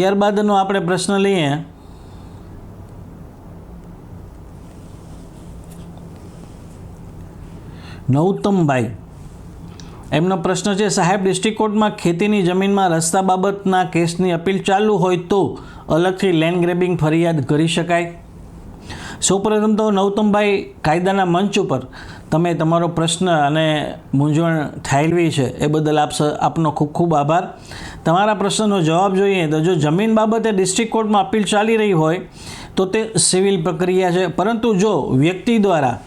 ત્યારબાદનો આપણે પ્રશ્ન લઈએ. નૌતમભાઈ, એમનો પ્રશ્ન છે, સાહેબ ડિસ્ટ્રિક્ટ કોર્ટમાં ખેતીની જમીનમાં રસ્તા બાબતના કેસની અપીલ ચાલુ હોય તો અલગથી લેન્ડ ગ્રેબિંગ ફરિયાદ કરી શકાય? સૌપ્રથમ તો નૌતમભાઈ, કાયદાના મંચ ઉપર તમે તમારો પ્રશ્ન અને મૂંઝવણ ઠાલવી છે એ બદલ આપનો ખૂબ ખૂબ આભાર. તમારા પ્રશ્નનો જવાબ જોઈએ તો જો જમીન બાબતે ડિસ્ટ્રિક્ટ કોર્ટમાં અપીલ ચાલી રહી હોય તો તે સિવિલ પ્રક્રિયા છે, પરંતુ જો વ્યક્તિ દ્વારા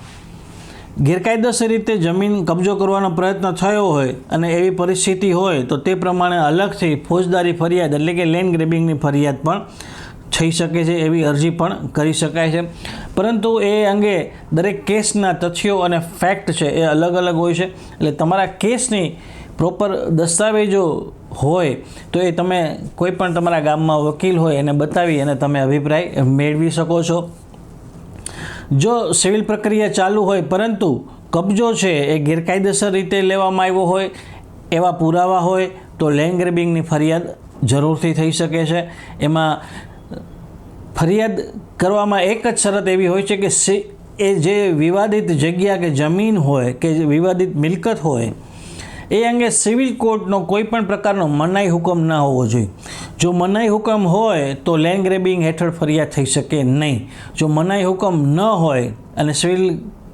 ગેરકાયદેસર રીતે જમીન કબજો કરવાનો પ્રયત્ન થયો હોય અને એવી પરિસ્થિતિ હોય તો તે પ્રમાણે અલગથી ફોજદારી ફરિયાદ એટલે કે લેન્ડ ગ્રેબિંગની ફરિયાદ પણ થઈ શકે છે, એવી અરજી પણ કરી શકાય છે. પરંતુ એ અંગે દરેક કેસના તથ્યો અને ફેક્ટ છે એ અલગ અલગ હોય છે. એટલે તમારા કેસની પ્રોપર દસ્તાવેજો હોય તો એ તમે કોઈ પણ તમારા ગામમાં વકીલ હોય એને બતાવી અને તમે અભિપ્રાય મેળવી શકો છો. જો સિવિલ પ્રક્રિયા ચાલુ હોય પરંતુ કબજો છે એ ગેરકાયદેસર રીતે લેવામાં આવ્યો હોય એવા પુરાવા હોય તો લેન્ડ ગ્રેબિંગની ફરિયાદ જરૂરથી થઈ શકે છે. એમાં ફરિયાદ કરવામાં એક જ શરત એવી હોય છે કે એ જે વિવાદિત જગ્યા કે જમીન હોય કે વિવાદિત મિલકત હોય એ અંગે સિવિલ કોર્ટનો કોઈ પણ પ્રકારનો મનાઈ હુકમ ના હોવો જોઈએ. જો મનાઈ હુકમ હોય તો લેન્ડ ગ્રેબિંગ હેઠળ ફરિયાદ થઈ શકે નહીં. જો મનાઈ હુકમ ન હોય અને સિવિલ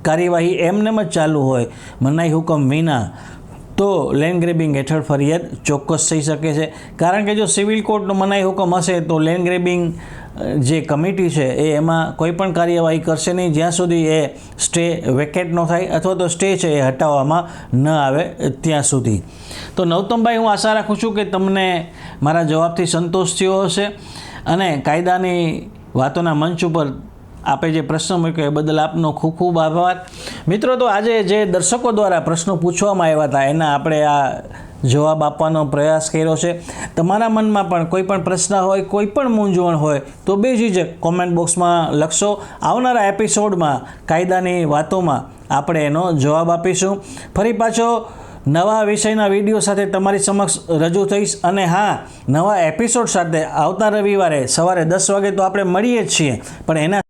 કાર્યવાહી એમનેમ જ ચાલુ હોય મનાઈ હુકમ વિના તો લેન્ડ ગ્રેબિંગ હેઠળ ફરિયાદ ચોક્કસ થઈ શકે છે. કારણ કે જો સિવિલ કોર્ટનો મનાઈ હુકમ હશે તો લેન્ડ ગ્રેબિંગ જે કમિટી છે એ એમાં કોઈ પણ કાર્યવાહી કરશે નહીં જ્યાં સુધી એ સ્ટે વેકેટ ન થાય અથવા તો સ્ટે છે એ હટાવવામાં ન આવે ત્યાં સુધી. તો નૌતમભાઈ, હું આશા રાખું છું કે તમને મારા જવાબથી સંતોષ થયો હશે અને કાયદાની વાતોના મંચ ઉપર આપે જે પ્રશ્ન મૂક્યો એ બદલ આપનો ખૂબ ખૂબ આભાર. મિત્રો, તો આજે જે દર્શકો દ્વારા પ્રશ્નો પૂછવામાં આવ્યા હતા એના આપણે આ જવાબ આપવાનો પ્રયાસ કર્યો છે. તમારા મનમાં પણ કોઈ પણ પ્રશ્ન હોય, કોઈ પણ મૂંઝવણ હોય તો બેઝીઝક કોમેન્ટ બોક્સમાં લખશો. આવનારા એપિસોડમાં કાયદાની વાતોમાં આપણે એનો જવાબ આપીશું. ફરી પાછો નવા વિષયના વિડીયો સાથે તમારી સમક્ષ રજૂ થઈશ. અને હા, નવા એપિસોડ સાથે આવતા રવિવારે સવારે 10 વાગે તો આપણે મળીએ જ છીએ, પણ એના